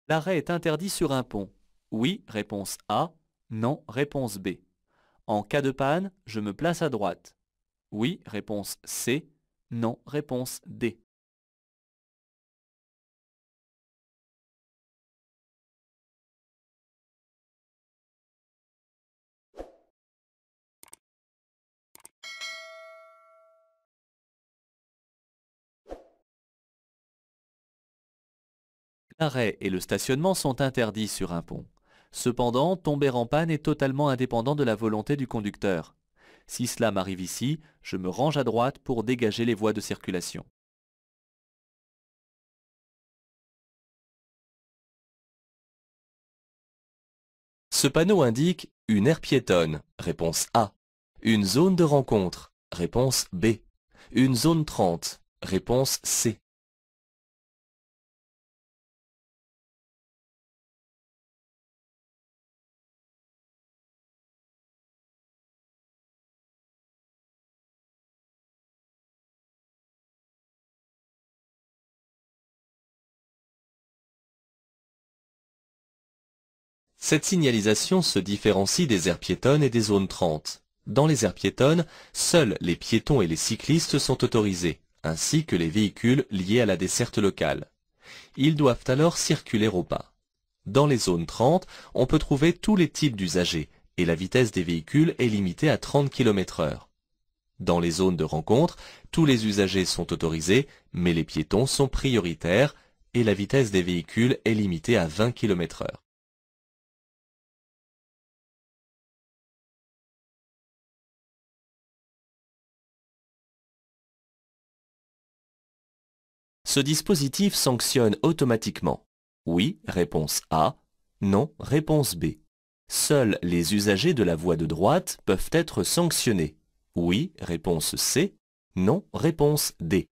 L'arrêt est interdit sur un pont. Oui, réponse A. Non, réponse B. En cas de panne, je me place à droite. Oui, réponse C. Non, réponse D. L'arrêt et le stationnement sont interdits sur un pont. Cependant, tomber en panne est totalement indépendant de la volonté du conducteur. Si cela m'arrive ici, je me range à droite pour dégager les voies de circulation. Ce panneau indique une aire piétonne, réponse A. Une zone de rencontre, réponse B. Une zone 30, réponse C. Cette signalisation se différencie des aires piétonnes et des zones 30. Dans les aires piétonnes, seuls les piétons et les cyclistes sont autorisés, ainsi que les véhicules liés à la desserte locale. Ils doivent alors circuler au pas. Dans les zones 30, on peut trouver tous les types d'usagers, et la vitesse des véhicules est limitée à 30 km/h. Dans les zones de rencontre, tous les usagers sont autorisés, mais les piétons sont prioritaires, et la vitesse des véhicules est limitée à 20 km/h. Ce dispositif sanctionne automatiquement. Oui, réponse A. Non, réponse B. Seuls les usagers de la voie de droite peuvent être sanctionnés. Oui, réponse C. Non, réponse D.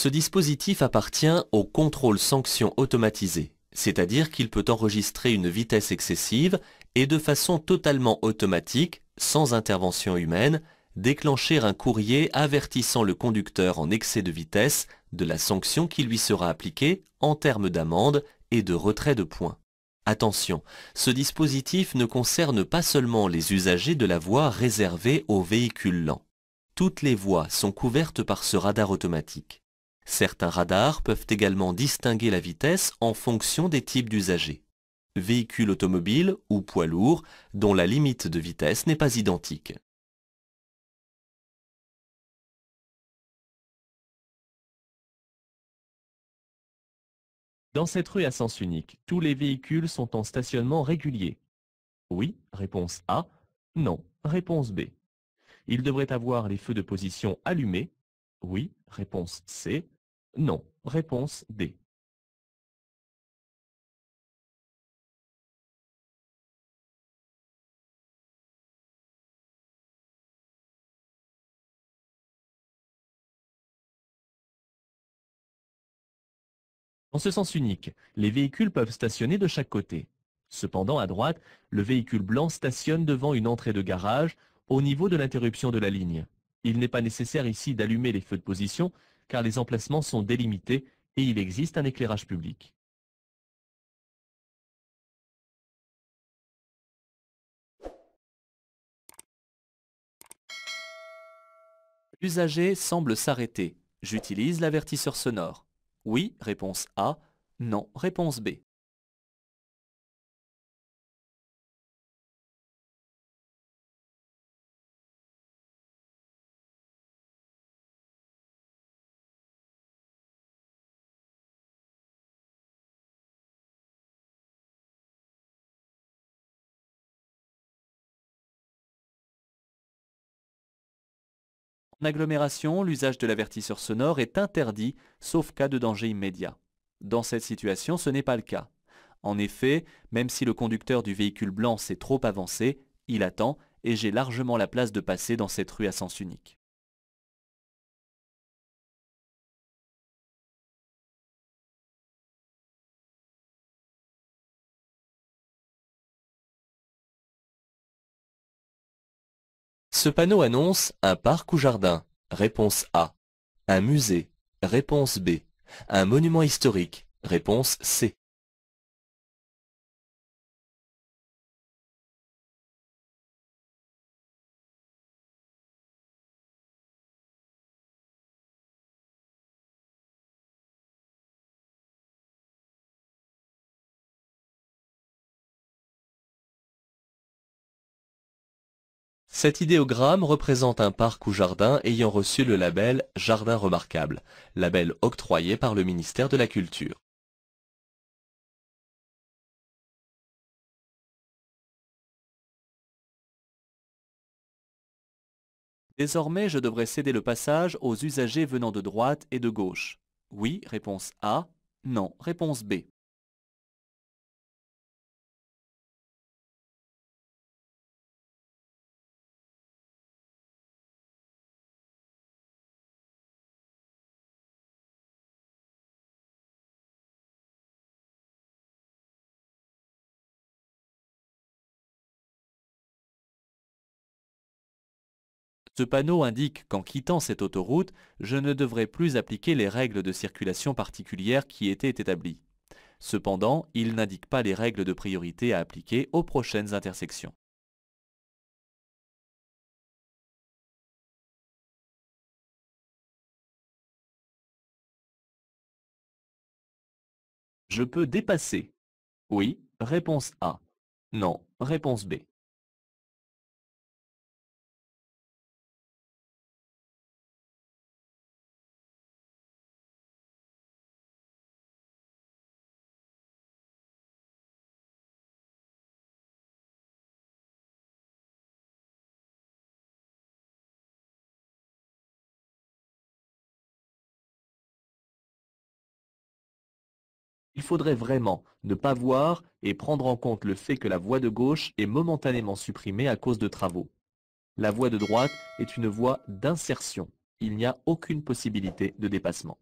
Ce dispositif appartient au contrôle sanction automatisé, c'est-à-dire qu'il peut enregistrer une vitesse excessive et de façon totalement automatique, sans intervention humaine, déclencher un courrier avertissant le conducteur en excès de vitesse de la sanction qui lui sera appliquée en termes d'amende et de retrait de points. Attention, ce dispositif ne concerne pas seulement les usagers de la voie réservée aux véhicules lents. Toutes les voies sont couvertes par ce radar automatique. Certains radars peuvent également distinguer la vitesse en fonction des types d'usagers. Véhicules automobiles ou poids lourds dont la limite de vitesse n'est pas identique. Dans cette rue à sens unique, tous les véhicules sont en stationnement régulier. Oui, réponse A. Non, réponse B. Ils devraient avoir les feux de position allumés. Oui, réponse C. Non, réponse D. En ce sens unique, les véhicules peuvent stationner de chaque côté. Cependant, à droite, le véhicule blanc stationne devant une entrée de garage au niveau de l'interruption de la ligne. Il n'est pas nécessaire ici d'allumer les feux de position car les emplacements sont délimités et il existe un éclairage public. L'usager semble s'arrêter. J'utilise l'avertisseur sonore. Oui, réponse A. Non, réponse B. En agglomération, l'usage de l'avertisseur sonore est interdit, sauf cas de danger immédiat. dans cette situation, ce n'est pas le cas. En effet, même si le conducteur du véhicule blanc s'est trop avancé, il attend et j'ai largement la place de passer dans cette rue à sens unique. Ce panneau annonce un parc ou jardin. Réponse A. Un musée. Réponse B. Un monument historique. Réponse C. Cet idéogramme représente un parc ou jardin ayant reçu le label Jardin remarquable, label octroyé par le ministère de la Culture. Désormais, je devrais céder le passage aux usagers venant de droite et de gauche. Oui, réponse A. Non, réponse B. Ce panneau indique qu'en quittant cette autoroute, je ne devrais plus appliquer les règles de circulation particulières qui étaient établies. Cependant, il n'indique pas les règles de priorité à appliquer aux prochaines intersections. Je peux dépasser. Oui, réponse A. Non, réponse B. Il faudrait vraiment ne pas voir et prendre en compte le fait que la voie de gauche est momentanément supprimée à cause de travaux. La voie de droite est une voie d'insertion. Il n'y a aucune possibilité de dépassement.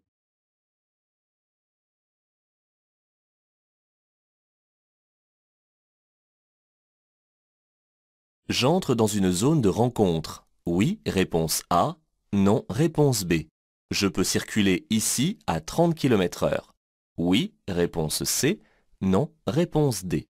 'J'entre dans une zone de rencontre. Oui, réponse A. Non, réponse B. Je peux circuler ici à 30 km/h. Oui, réponse C. Non, réponse D.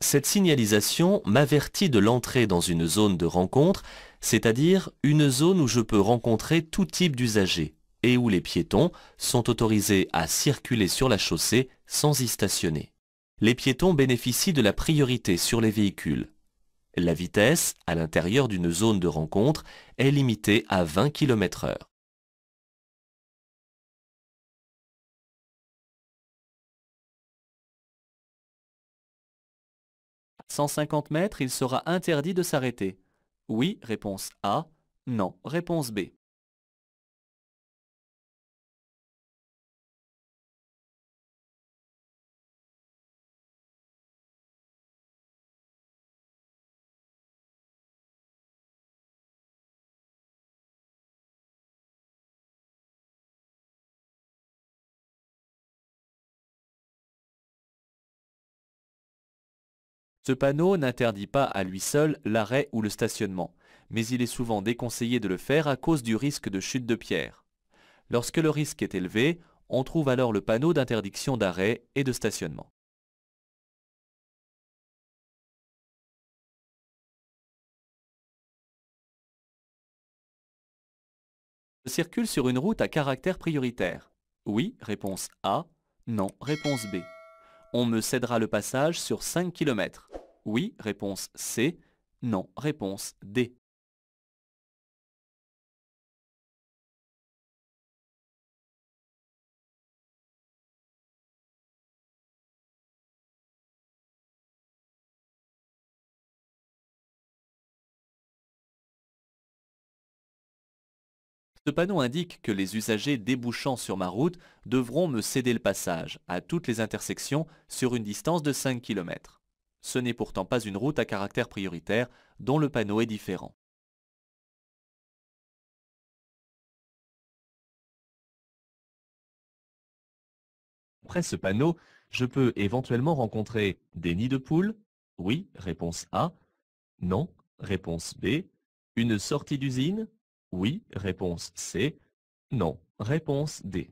'Cette signalisation m'avertit de l'entrée dans une zone de rencontre, c'est-à-dire une zone où je peux rencontrer tout type d'usagers et où les piétons sont autorisés à circuler sur la chaussée sans y stationner. Les piétons bénéficient de la priorité sur les véhicules. La vitesse, à l'intérieur d'une zone de rencontre, est limitée à 20 km/h. 150 mètres, il sera interdit de s'arrêter. Oui, réponse A. Non, réponse B. Ce panneau n'interdit pas à lui seul l'arrêt ou le stationnement, mais il est souvent déconseillé de le faire à cause du risque de chute de pierre. Lorsque le risque est élevé, on trouve alors le panneau d'interdiction d'arrêt et de stationnement. Je circule sur une route à caractère prioritaire. Oui, réponse A. Non, réponse B. On me cédera le passage sur 5 km. Oui, réponse C. Non, réponse D. Ce panneau indique que les usagers débouchant sur ma route devront me céder le passage à toutes les intersections sur une distance de 5 km. Ce n'est pourtant pas une route à caractère prioritaire dont le panneau est différent. Après ce panneau, je peux éventuellement rencontrer des nids de poules. Oui, réponse A. Non, réponse B. Une sortie d'usine. Oui, réponse C. Non, réponse D.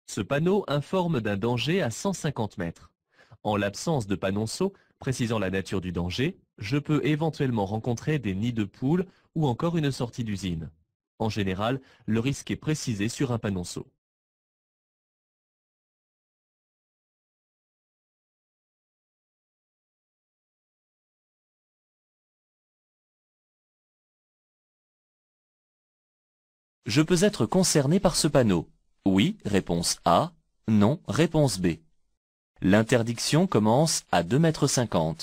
Ce panneau informe d'un danger à 150 mètres. En l'absence de panonceau précisant la nature du danger, je peux éventuellement rencontrer des nids de poules ou encore une sortie d'usine. En général, le risque est précisé sur un panonceau. Je peux être concerné par ce panneau. Oui, réponse A. Non, réponse B. L'interdiction commence à 2,50 m.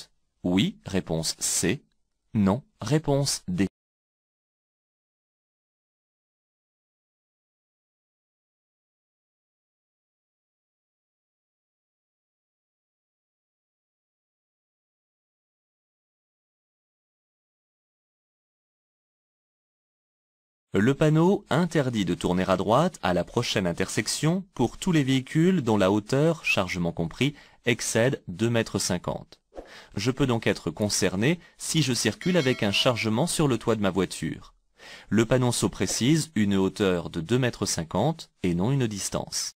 Oui, réponse C. Non, réponse D. Le panneau interdit de tourner à droite à la prochaine intersection pour tous les véhicules dont la hauteur, chargement compris, excède 2,50 m. Je peux donc être concerné si je circule avec un chargement sur le toit de ma voiture. Le panonceau précise une hauteur de 2,50 m et non une distance.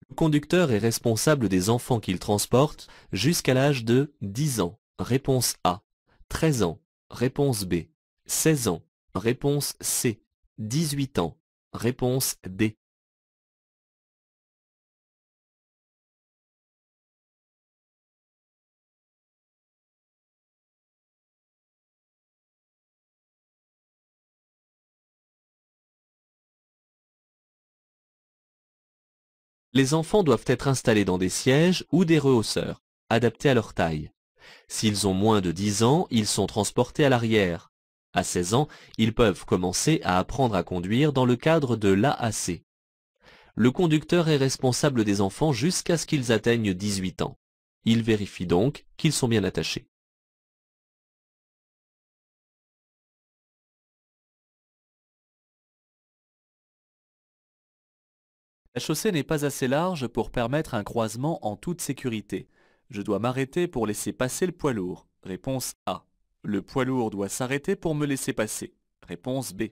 Le conducteur est responsable des enfants qu'il transporte jusqu'à l'âge de 10 ans. Réponse A. 13 ans. Réponse B. 16 ans. Réponse C. 18 ans. Réponse D. Les enfants doivent être installés dans des sièges ou des rehausseurs, adaptés à leur taille. S'ils ont moins de 10 ans, ils sont transportés à l'arrière. À 16 ans, ils peuvent commencer à apprendre à conduire dans le cadre de l'AAC. Le conducteur est responsable des enfants jusqu'à ce qu'ils atteignent 18 ans. Il vérifie donc qu'ils sont bien attachés. La chaussée n'est pas assez large pour permettre un croisement en toute sécurité. Je dois m'arrêter pour laisser passer le poids lourd. Réponse A. Le poids lourd doit s'arrêter pour me laisser passer. Réponse B.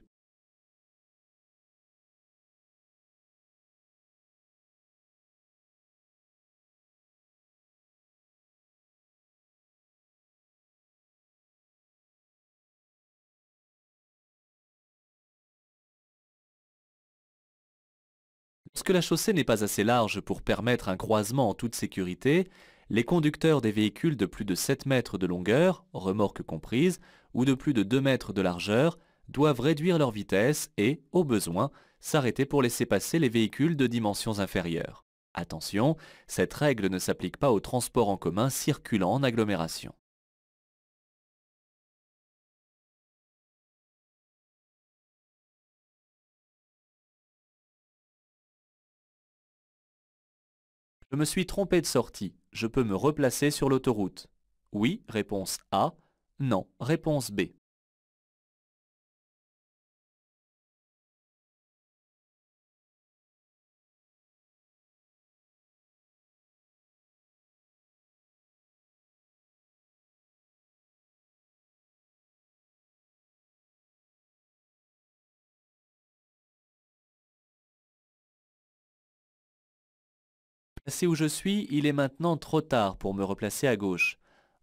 Lorsque la chaussée n'est pas assez large pour permettre un croisement en toute sécurité, les conducteurs des véhicules de plus de 7 mètres de longueur, remorques comprises, ou de plus de 2 mètres de largeur, doivent réduire leur vitesse et, au besoin, s'arrêter pour laisser passer les véhicules de dimensions inférieures. Attention, cette règle ne s'applique pas aux transports en commun circulant en agglomération. Je me suis trompé de sortie. Je peux me replacer sur l'autoroute. Oui, réponse A. Non, réponse B. Placé où je suis, il est maintenant trop tard pour me replacer à gauche.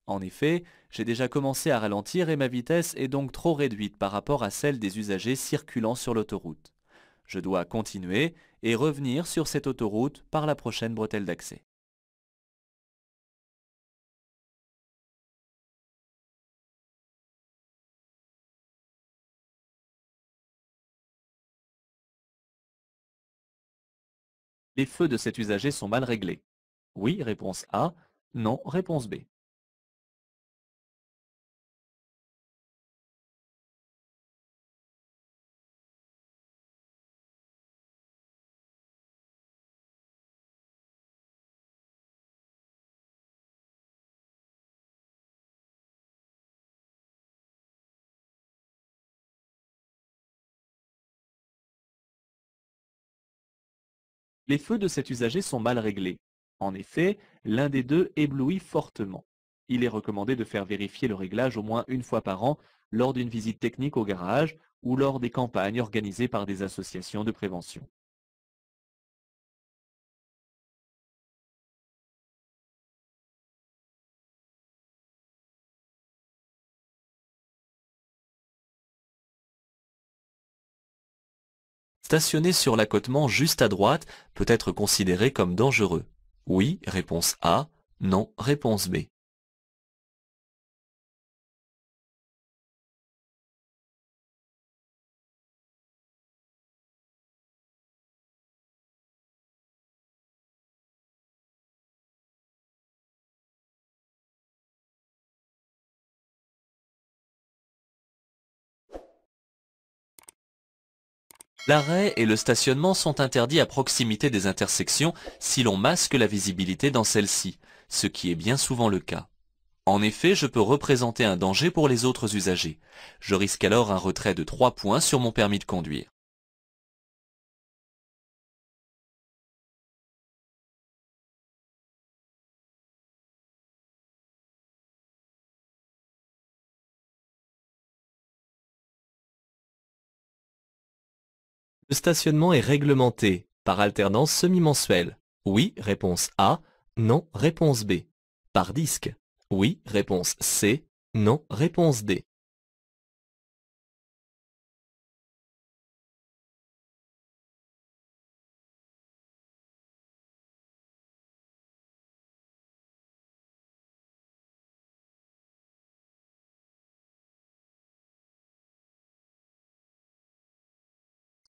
En effet, j'ai déjà commencé à ralentir et ma vitesse est donc trop réduite par rapport à celle des usagers circulant sur l'autoroute. Je dois continuer et revenir sur cette autoroute par la prochaine bretelle d'accès. Les feux de cet usager sont mal réglés. Oui, réponse A. Non, réponse B. Les feux de cet usager sont mal réglés. En effet, l'un des deux éblouit fortement. Il est recommandé de faire vérifier le réglage au moins une fois par an lors d'une visite technique au garage ou lors des campagnes organisées par des associations de prévention. Stationner sur l'accotement juste à droite peut être considéré comme dangereux. Oui, réponse A. Non, réponse B. L'arrêt et le stationnement sont interdits à proximité des intersections si l'on masque la visibilité dans celles-ci, ce qui est bien souvent le cas. En effet, je peux représenter un danger pour les autres usagers. Je risque alors un retrait de 3 points sur mon permis de conduire. Le stationnement est réglementé par alternance semi-mensuelle. Oui, réponse A. Non, réponse B. Par disque. Oui, réponse C. Non, réponse D.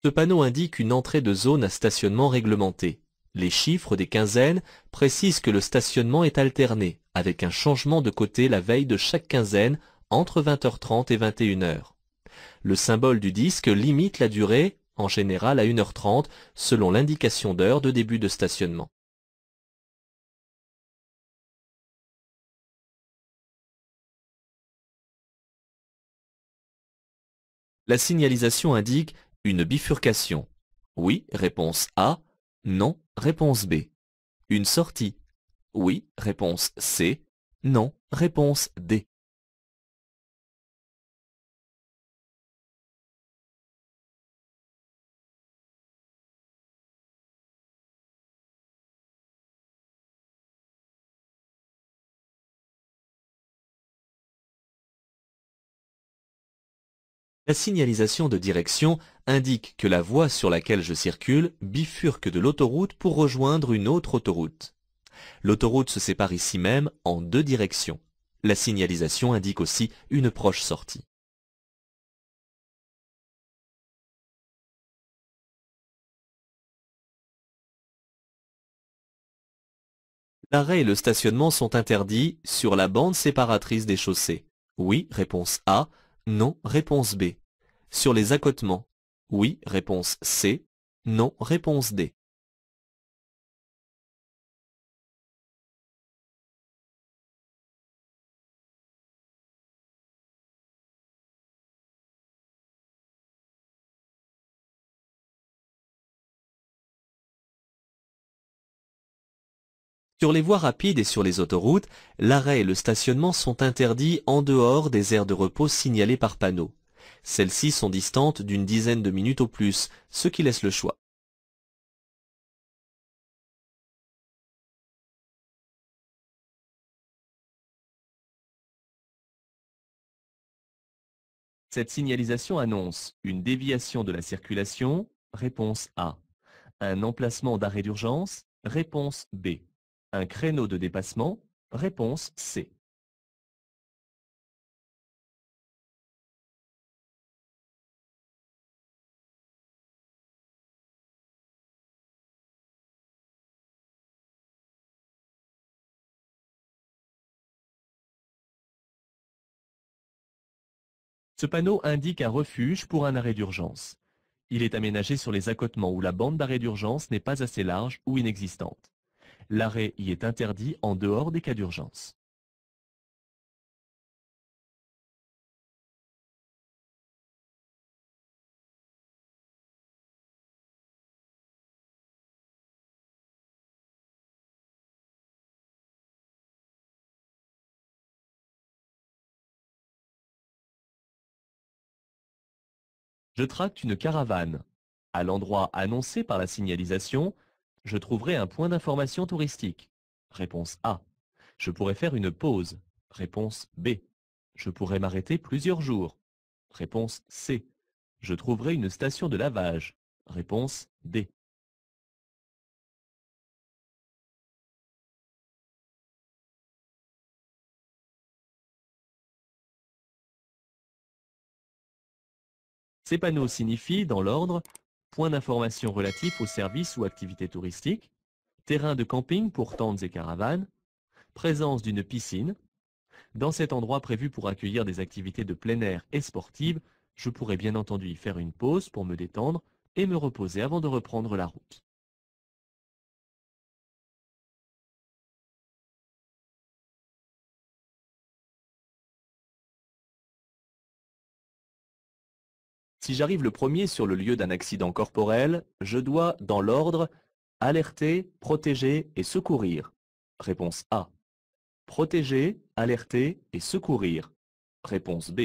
Ce panneau indique une entrée de zone à stationnement réglementé. Les chiffres des quinzaines précisent que le stationnement est alterné, avec un changement de côté la veille de chaque quinzaine entre 20h30 et 21h. Le symbole du disque limite la durée, en général à 1h30, selon l'indication d'heure de début de stationnement. La signalisation indique une bifurcation. Oui, réponse A. Non, réponse B. Une sortie. Oui, réponse C. Non, réponse D. La signalisation de direction indique que la voie sur laquelle je circule bifurque de l'autoroute pour rejoindre une autre autoroute. L'autoroute se sépare ici même en deux directions. La signalisation indique aussi une proche sortie. L'arrêt et le stationnement sont interdits sur la bande séparatrice des chaussées. Oui, réponse A. Non, réponse B. Sur les accotements. Oui, réponse C. Non, réponse D. Sur les voies rapides et sur les autoroutes, l'arrêt et le stationnement sont interdits en dehors des aires de repos signalées par panneau. Celles-ci sont distantes d'une dizaine de minutes au plus, ce qui laisse le choix. Cette signalisation annonce une déviation de la circulation, Réponse A. Un emplacement d'arrêt d'urgence? Réponse B. Un créneau de dépassement? Réponse C. Ce panneau indique un refuge pour un arrêt d'urgence. Il est aménagé sur les accotements où la bande d'arrêt d'urgence n'est pas assez large ou inexistante. L'arrêt y est interdit en dehors des cas d'urgence. Je tracte une caravane. À l'endroit annoncé par la signalisation, je trouverai un point d'information touristique. Réponse A. Je pourrais faire une pause. Réponse B. Je pourrais m'arrêter plusieurs jours. Réponse C. Je trouverai une station de lavage. Réponse D. Ces panneaux signifient, dans l'ordre, point d'information relatif aux services ou activités touristiques, terrain de camping pour tentes et caravanes, présence d'une piscine. Dans cet endroit prévu pour accueillir des activités de plein air et sportives, je pourrais bien entendu y faire une pause pour me détendre et me reposer avant de reprendre la route. Si j'arrive le premier sur le lieu d'un accident corporel, je dois, dans l'ordre, alerter, protéger et secourir. Réponse A. Protéger, alerter et secourir. Réponse B.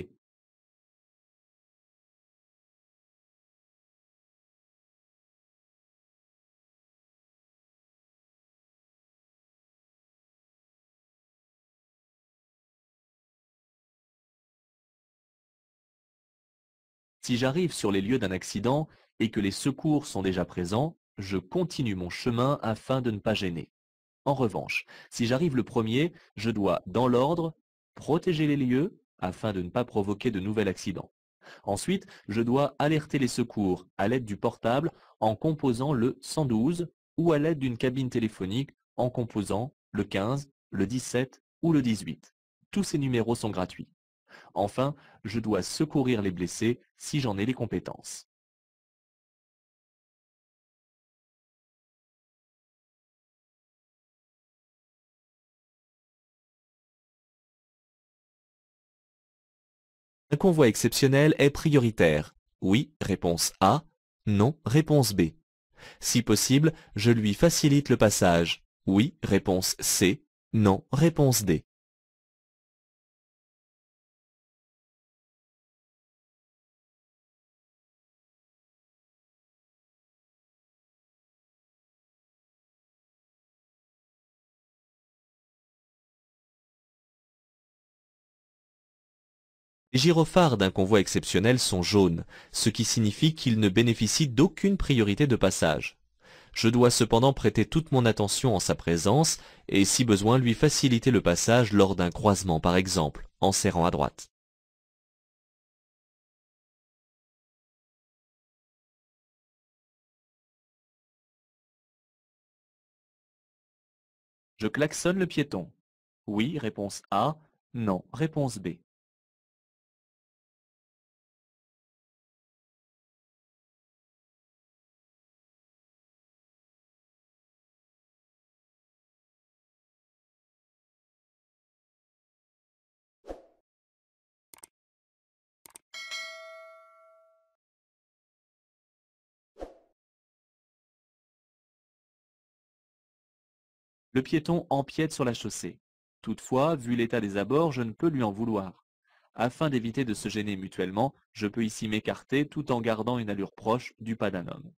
Si j'arrive sur les lieux d'un accident et que les secours sont déjà présents, je continue mon chemin afin de ne pas gêner. En revanche, si j'arrive le premier, je dois, dans l'ordre, protéger les lieux afin de ne pas provoquer de nouvel accident. Ensuite, je dois alerter les secours à l'aide du portable en composant le 112 ou à l'aide d'une cabine téléphonique en composant le 15, le 17 ou le 18. Tous ces numéros sont gratuits. Enfin, je dois secourir les blessés si j'en ai les compétences. Un convoi exceptionnel est prioritaire. Oui, réponse A. Non, réponse B. Si possible, je lui facilite le passage. Oui, réponse C. Non, réponse D. Les gyrophares d'un convoi exceptionnel sont jaunes, ce qui signifie qu'ils ne bénéficient d'aucune priorité de passage. Je dois cependant prêter toute mon attention en sa présence et si besoin lui faciliter le passage lors d'un croisement par exemple, en serrant à droite. Je klaxonne le piéton. Oui, réponse A. Non, réponse B. Le piéton empiète sur la chaussée. Toutefois, vu l'état des abords, je ne peux lui en vouloir. Afin d'éviter de se gêner mutuellement, je peux ici m'écarter tout en gardant une allure proche du pas d'un homme.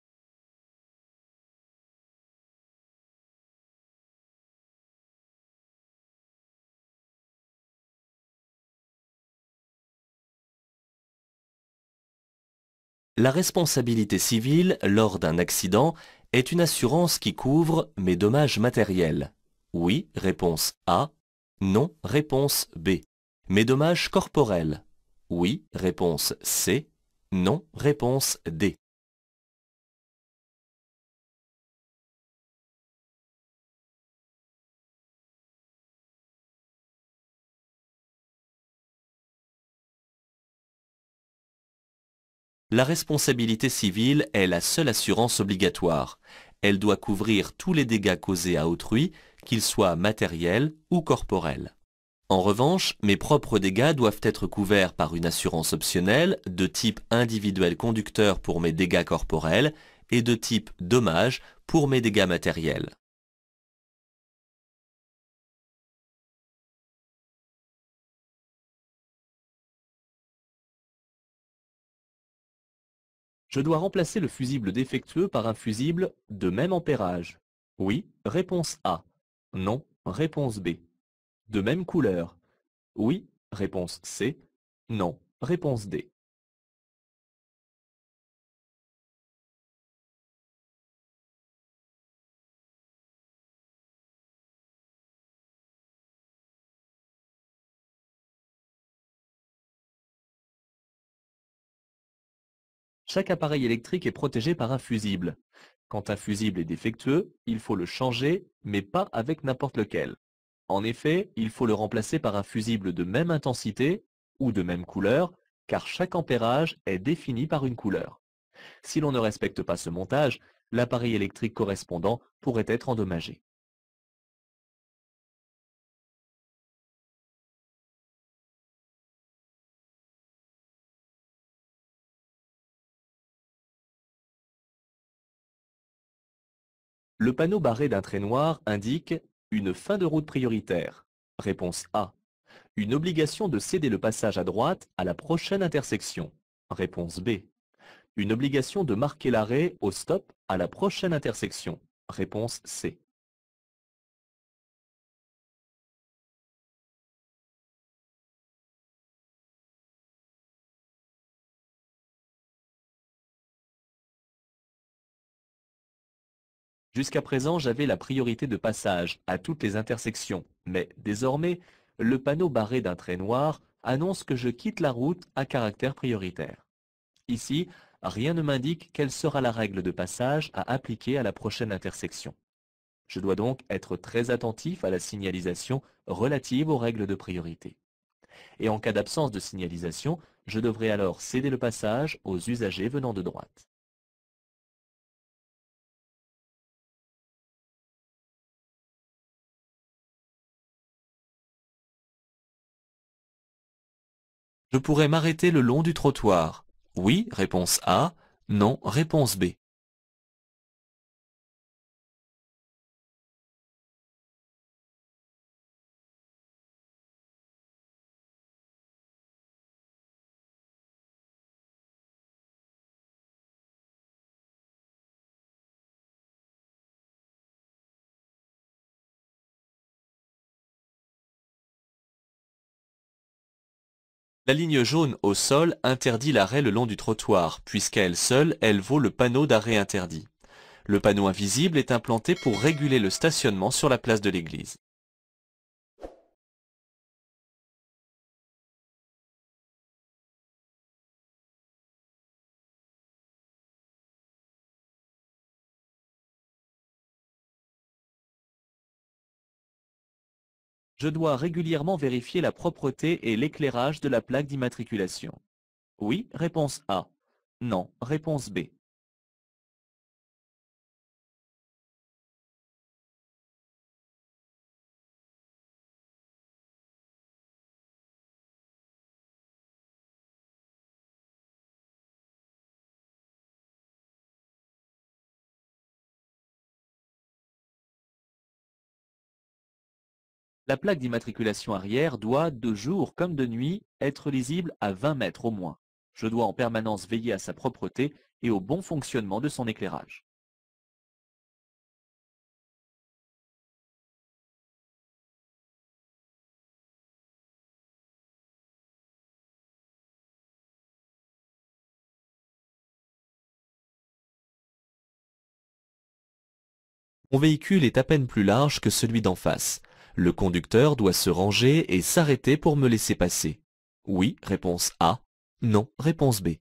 La responsabilité civile lors d'un accident est une assurance qui couvre mes dommages matériels. Oui, réponse A. Non, réponse B. Mes dommages corporels. Oui, réponse C. Non, réponse D. La responsabilité civile est la seule assurance obligatoire. Elle doit couvrir tous les dégâts causés à autrui, qu'ils soient matériels ou corporels. En revanche, mes propres dégâts doivent être couverts par une assurance optionnelle de type individuel conducteur pour mes dégâts corporels et de type dommage pour mes dégâts matériels. Je dois remplacer le fusible défectueux par un fusible de même ampérage. Oui, réponse A. Non, réponse B. De même couleur. Oui, réponse C. Non, réponse D. Chaque appareil électrique est protégé par un fusible. Quand un fusible est défectueux, il faut le changer, mais pas avec n'importe lequel. En effet, il faut le remplacer par un fusible de même intensité ou de même couleur, car chaque ampérage est défini par une couleur. Si l'on ne respecte pas ce montage, l'appareil électrique correspondant pourrait être endommagé. Le panneau barré d'un trait noir indique une fin de route prioritaire. Réponse A. Une obligation de céder le passage à droite à la prochaine intersection. Réponse B. Une obligation de marquer l'arrêt au stop à la prochaine intersection. Réponse C. Jusqu'à présent, j'avais la priorité de passage à toutes les intersections, mais désormais, le panneau barré d'un trait noir annonce que je quitte la route à caractère prioritaire. Ici, rien ne m'indique quelle sera la règle de passage à appliquer à la prochaine intersection. Je dois donc être très attentif à la signalisation relative aux règles de priorité. Et en cas d'absence de signalisation, je devrais alors céder le passage aux usagers venant de droite. Je pourrais m'arrêter le long du trottoir. Oui, réponse A. Non, réponse B. La ligne jaune au sol interdit l'arrêt le long du trottoir, puisqu'à elle seule, elle vaut le panneau d'arrêt interdit. Le panneau invisible est implanté pour réguler le stationnement sur la place de l'église. Je dois régulièrement vérifier la propreté et l'éclairage de la plaque d'immatriculation. Oui, réponse A. Non, réponse B. La plaque d'immatriculation arrière doit, de jour comme de nuit, être lisible à 20 mètres au moins. Je dois en permanence veiller à sa propreté et au bon fonctionnement de son éclairage. Mon véhicule est à peine plus large que celui d'en face. Le conducteur doit se ranger et s'arrêter pour me laisser passer. Oui, réponse A. Non, réponse B.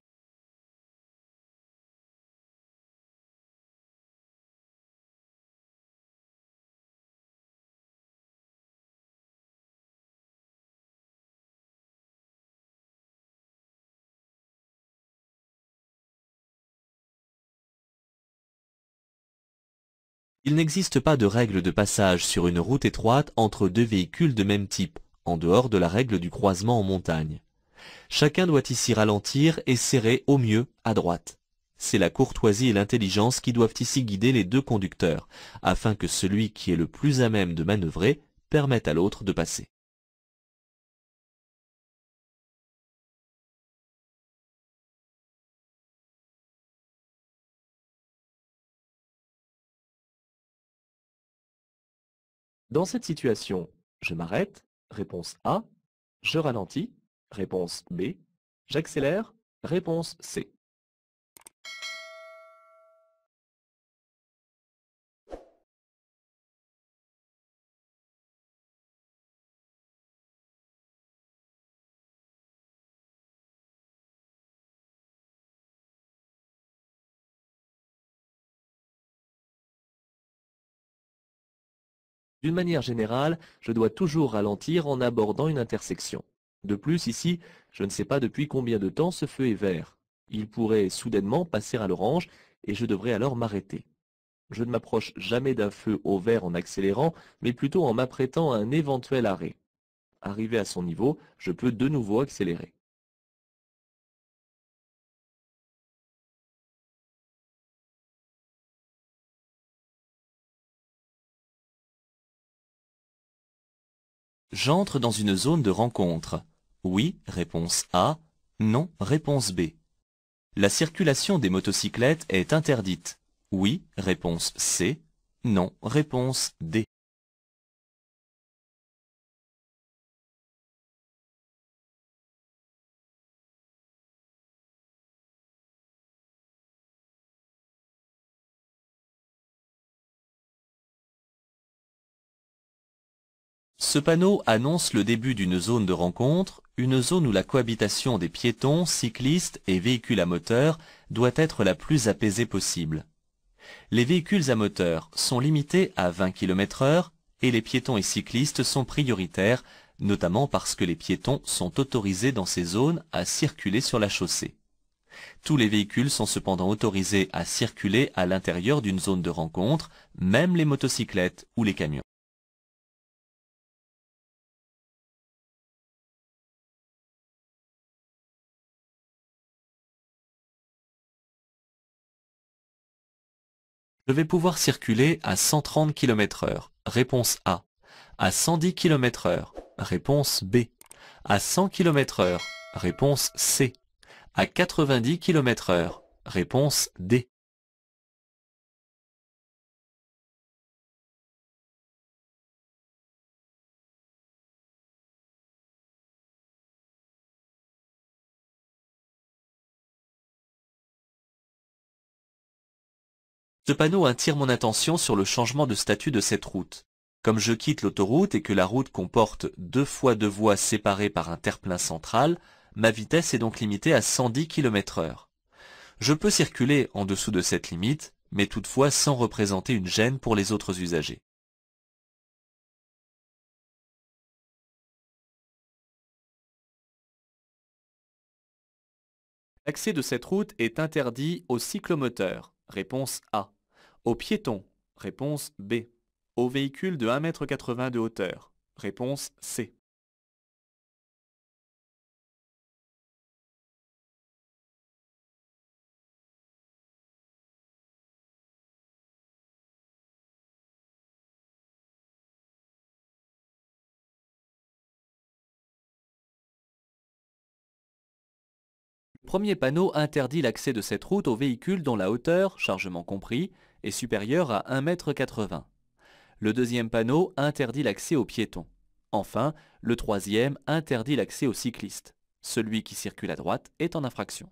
Il n'existe pas de règle de passage sur une route étroite entre deux véhicules de même type, en dehors de la règle du croisement en montagne. Chacun doit ici ralentir et serrer au mieux à droite. C'est la courtoisie et l'intelligence qui doivent ici guider les deux conducteurs, afin que celui qui est le plus à même de manœuvrer permette à l'autre de passer. Dans cette situation, je m'arrête, réponse A. Je ralentis, réponse B. J'accélère, réponse C. D'une manière générale, je dois toujours ralentir en abordant une intersection. De plus, ici, je ne sais pas depuis combien de temps ce feu est vert. Il pourrait soudainement passer à l'orange et je devrais alors m'arrêter. Je ne m'approche jamais d'un feu au vert en accélérant, mais plutôt en m'apprêtant à un éventuel arrêt. Arrivé à son niveau, je peux de nouveau accélérer. J'entre dans une zone de rencontre. Oui, réponse A. Non, réponse B. La circulation des motocyclettes est interdite. Oui, réponse C. Non, réponse D. Ce panneau annonce le début d'une zone de rencontre, une zone où la cohabitation des piétons, cyclistes et véhicules à moteur doit être la plus apaisée possible. Les véhicules à moteur sont limités à 20 km/h et les piétons et cyclistes sont prioritaires, notamment parce que les piétons sont autorisés dans ces zones à circuler sur la chaussée. Tous les véhicules sont cependant autorisés à circuler à l'intérieur d'une zone de rencontre, même les motocyclettes ou les camions. Je vais pouvoir circuler à 130 km/h. Réponse A. À 110 km/h. Réponse B. À 100 km/h. Réponse C. À 90 km/h. Réponse D. Ce panneau attire mon attention sur le changement de statut de cette route. Comme je quitte l'autoroute et que la route comporte 2 fois 2 voies séparées par un terre-plein central, ma vitesse est donc limitée à 110 km/h. Je peux circuler en dessous de cette limite, mais toutefois sans représenter une gêne pour les autres usagers. L'accès de cette route est interdit aux cyclomoteurs. Réponse A. Aux piétons. Réponse B. Aux véhicules de 1,80 m de hauteur. Réponse C. Le premier panneau interdit l'accès de cette route aux véhicules dont la hauteur, chargement compris, est supérieure à 1,80 m. Le deuxième panneau interdit l'accès aux piétons. Enfin, le troisième interdit l'accès aux cyclistes. Celui qui circule à droite est en infraction.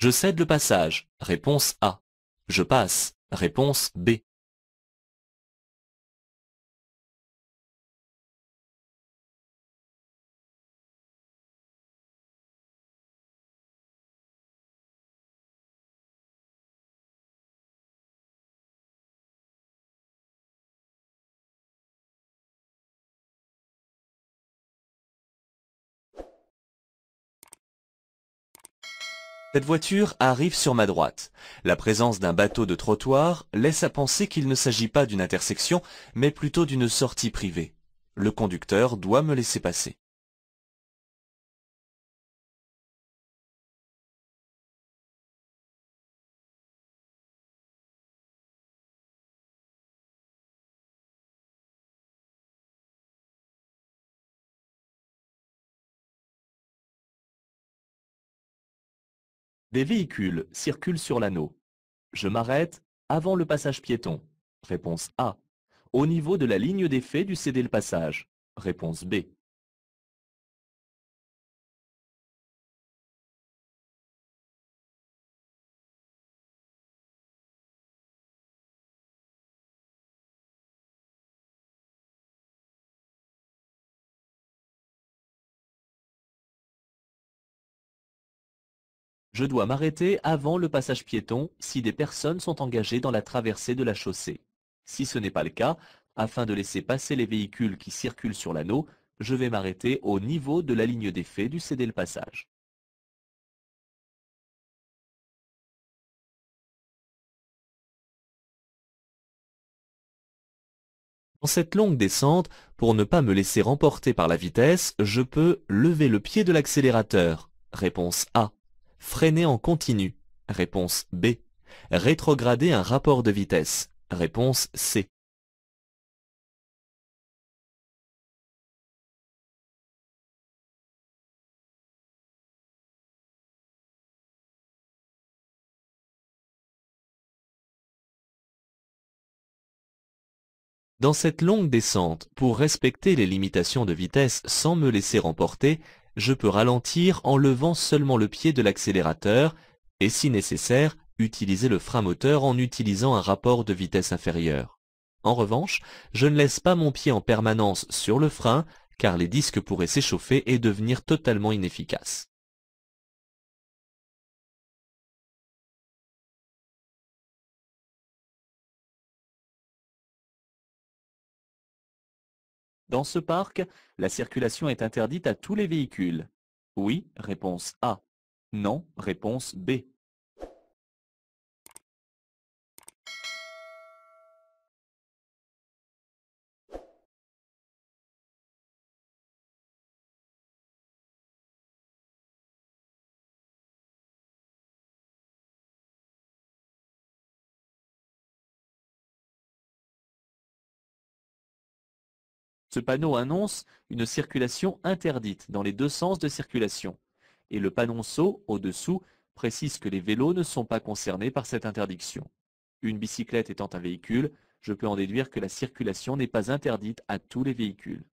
Je cède le passage. Réponse A. Je passe. Réponse B. Cette voiture arrive sur ma droite. La présence d'un bateau de trottoir laisse à penser qu'il ne s'agit pas d'une intersection, mais plutôt d'une sortie privée. Le conducteur doit me laisser passer. Des véhicules circulent sur l'anneau. Je m'arrête avant le passage piéton. Réponse A. Au niveau de la ligne d'effet du céder le passage. Réponse B. Je dois m'arrêter avant le passage piéton si des personnes sont engagées dans la traversée de la chaussée. Si ce n'est pas le cas, afin de laisser passer les véhicules qui circulent sur l'anneau, je vais m'arrêter au niveau de la ligne d'effet du céder le passage. Dans cette longue descente, pour ne pas me laisser remporter par la vitesse, je peux lever le pied de l'accélérateur. Réponse A. Freiner en continu. Réponse B. Rétrograder un rapport de vitesse. Réponse C. Dans cette longue descente, pour respecter les limitations de vitesse sans me laisser remporter, je peux ralentir en levant seulement le pied de l'accélérateur et, si nécessaire, utiliser le frein moteur en utilisant un rapport de vitesse inférieur. En revanche, je ne laisse pas mon pied en permanence sur le frein car les disques pourraient s'échauffer et devenir totalement inefficaces. Dans ce parc, la circulation est interdite à tous les véhicules. Oui, réponse A. Non, réponse B. Ce panneau annonce une circulation interdite dans les deux sens de circulation. Et le panonceau, au-dessous, précise que les vélos ne sont pas concernés par cette interdiction. Une bicyclette étant un véhicule, je peux en déduire que la circulation n'est pas interdite à tous les véhicules.